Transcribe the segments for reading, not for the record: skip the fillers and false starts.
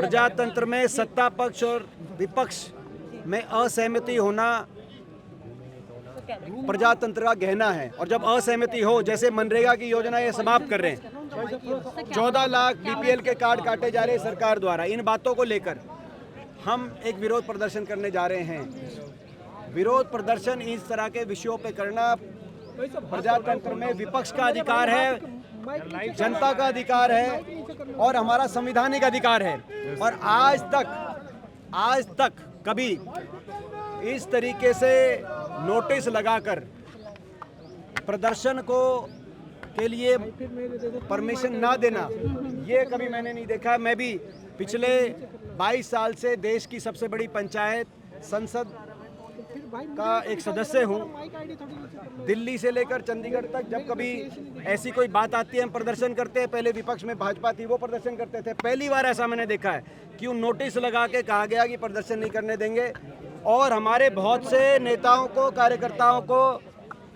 प्रजातंत्र में सत्ता पक्ष और विपक्ष में असहमति होना प्रजातंत्र का गहना है। और जब असहमति हो, जैसे मनरेगा की योजना ये समाप्त कर रहे हैं, 14 लाख बीपीएल के कार्ड काटे जा रहे हैं सरकार द्वारा, इन बातों को लेकर हम एक विरोध प्रदर्शन करने जा रहे हैं। विरोध प्रदर्शन इस तरह के विषयों पे करना प्रजातंत्र में विपक्ष का अधिकार है, जनता का अधिकार है और हमारा संवैधानिक अधिकार है। और आज तक कभी इस तरीके से नोटिस लगाकर प्रदर्शन के लिए परमिशन ना देना, ये कभी मैंने नहीं देखा। मैं भी पिछले 22 साल से देश की सबसे बड़ी पंचायत संसद का एक सदस्य हूँ। दिल्ली से लेकर चंडीगढ़ तक जब कभी ऐसी कोई बात आती है हम प्रदर्शन करते हैं। पहले विपक्ष में भाजपा थी, वो प्रदर्शन करते थे। पहली बार ऐसा मैंने देखा है कि नोटिस लगा के कहा गया कि प्रदर्शन नहीं करने देंगे। और हमारे बहुत से नेताओं को, कार्यकर्ताओं को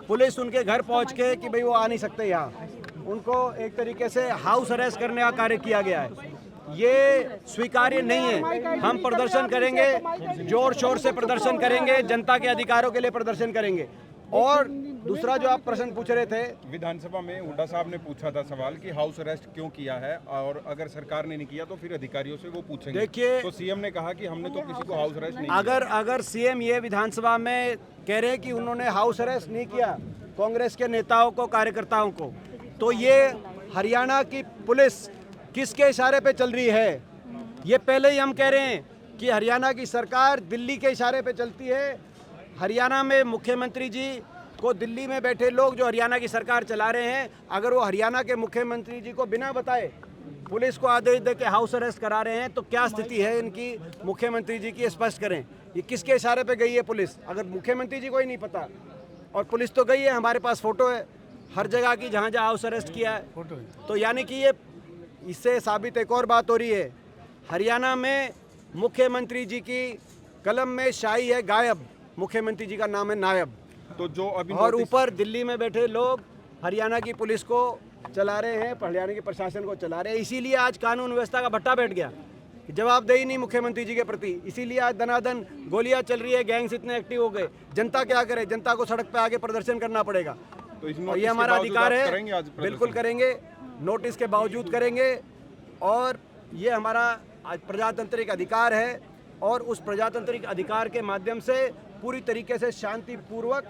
पुलिस उनके घर पहुंच के कि भाई वो आ नहीं सकते यहाँ, उनको एक तरीके से हाउस अरेस्ट करने का कार्य किया गया है। ये स्वीकार्य नहीं है। हम प्रदर्शन करेंगे, जोर शोर से प्रदर्शन करेंगे, जनता के अधिकारों के लिए प्रदर्शन करेंगे। और दूसरा जो आप प्रश्न पूछ रहे थे, विधानसभा में हुड्डा साहब ने पूछा था सवाल कि हाउस अरेस्ट क्यों किया है, और अगर सरकार ने नहीं किया तो फिर अधिकारियों से वो पूछेंगे। देखिए, तो सीएम ने कहा कि हमने तो किसी को हाउस अरेस्ट नहीं किया। अगर सीएम ये विधानसभा में कह रहे हैं कि उन्होंने हाउस अरेस्ट नहीं किया कांग्रेस के नेताओं को, कार्यकर्ताओं को, तो ये हरियाणा की पुलिस किसके इशारे पे चल रही है? ये पहले ही हम कह रहे हैं कि हरियाणा की सरकार दिल्ली के इशारे पे चलती है। हरियाणा में मुख्यमंत्री जी को दिल्ली में बैठे लोग जो हरियाणा की सरकार चला रहे हैं, अगर वो हरियाणा के मुख्यमंत्री जी को बिना बताए पुलिस को आदेश दे के हाउस अरेस्ट करा रहे हैं, तो क्या स्थिति है इनकी मुख्यमंत्री जी की? स्पष्ट करें, ये किसके इशारे पे गई है पुलिस? अगर मुख्यमंत्री जी को ही नहीं पता और पुलिस तो गई है, हमारे पास फोटो है हर जगह की जहाँ जहाँ हाउस अरेस्ट किया है। तो यानी कि ये इससे साबित एक और बात हो रही है, हरियाणा में मुख्यमंत्री जी की कलम में शाही है गायब, मुख्यमंत्री जी का नाम है नायब। तो जो अभी और ऊपर दिल्ली में बैठे लोग हरियाणा की पुलिस को चला रहे हैं, हरियाणा के प्रशासन को चला रहे हैं। इसीलिए आज कानून व्यवस्था का भट्टा बैठ गया, जवाबदेही नहीं मुख्यमंत्री जी के प्रति। इसीलिए आज दनादन गोलियां चल रही है, गैंग्स इतने एक्टिव हो गए। जनता क्या करे? जनता को सड़क पे आके प्रदर्शन करना पड़ेगा। तो ये हमारा अधिकार है, बिल्कुल करेंगे, नोटिस के बावजूद करेंगे। और ये हमारा आज प्रजातांत्रिक अधिकार है और उस प्रजातांत्रिक अधिकार के माध्यम से पूरी तरीके से शांतिपूर्वक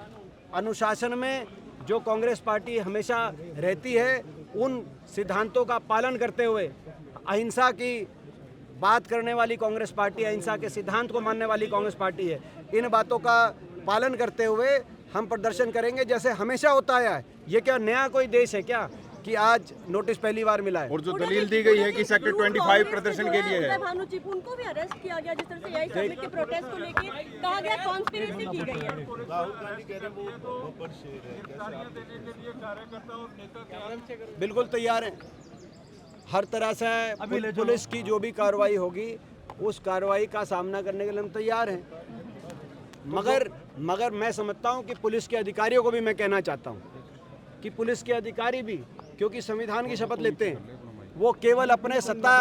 अनुशासन में जो कांग्रेस पार्टी हमेशा रहती है, उन सिद्धांतों का पालन करते हुए, अहिंसा की बात करने वाली कांग्रेस पार्टी, अहिंसा के सिद्धांत को मानने वाली कांग्रेस पार्टी है, इन बातों का पालन करते हुए हम प्रदर्शन करेंगे जैसे हमेशा होता आया है। ये क्या नया कोई देश है क्या कि आज नोटिस पहली बार मिला है? और जो दलील दी गई है कि सेक्टर 25 प्रदर्शन के लिए है, उनको भी अरेस्ट किया गया, जिस तरह से यही समिट के प्रोटेस्ट को लेके कहा गया कॉन्स्पिरेसी की गई है। बिल्कुल तैयार हैं, हर तरह से पुलिस की जो भी कार्रवाई होगी उस कार्रवाई का सामना करने के लिए हम तैयार हैं। मगर मैं समझता हूं कि पुलिस के अधिकारियों को भी मैं कहना चाहता हूं कि पुलिस के अधिकारी भी, क्योंकि संविधान की शपथ लेते हैं, वो केवल अपने सत्ता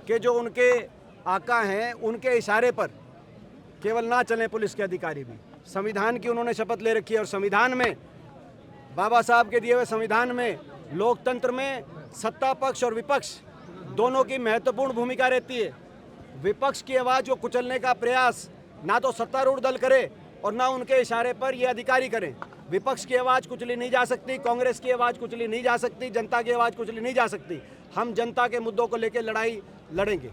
के जो उनके आका हैं उनके इशारे पर केवल ना चलें। पुलिस के अधिकारी भी संविधान की उन्होंने शपथ ले रखी है और संविधान में, बाबा साहब के दिए हुए संविधान में, लोकतंत्र में सत्ता पक्ष और विपक्ष दोनों की महत्वपूर्ण भूमिका रहती है। विपक्ष की आवाज़ को कुचलने का प्रयास ना तो सत्तारूढ़ दल करे और ना उनके इशारे पर ये अधिकारी करें। विपक्ष की आवाज़ कुचली नहीं जा सकती, कांग्रेस की आवाज़ कुचली नहीं जा सकती, जनता की आवाज़ कुचली नहीं जा सकती। हम जनता के मुद्दों को लेकर लड़ाई लड़ेंगे।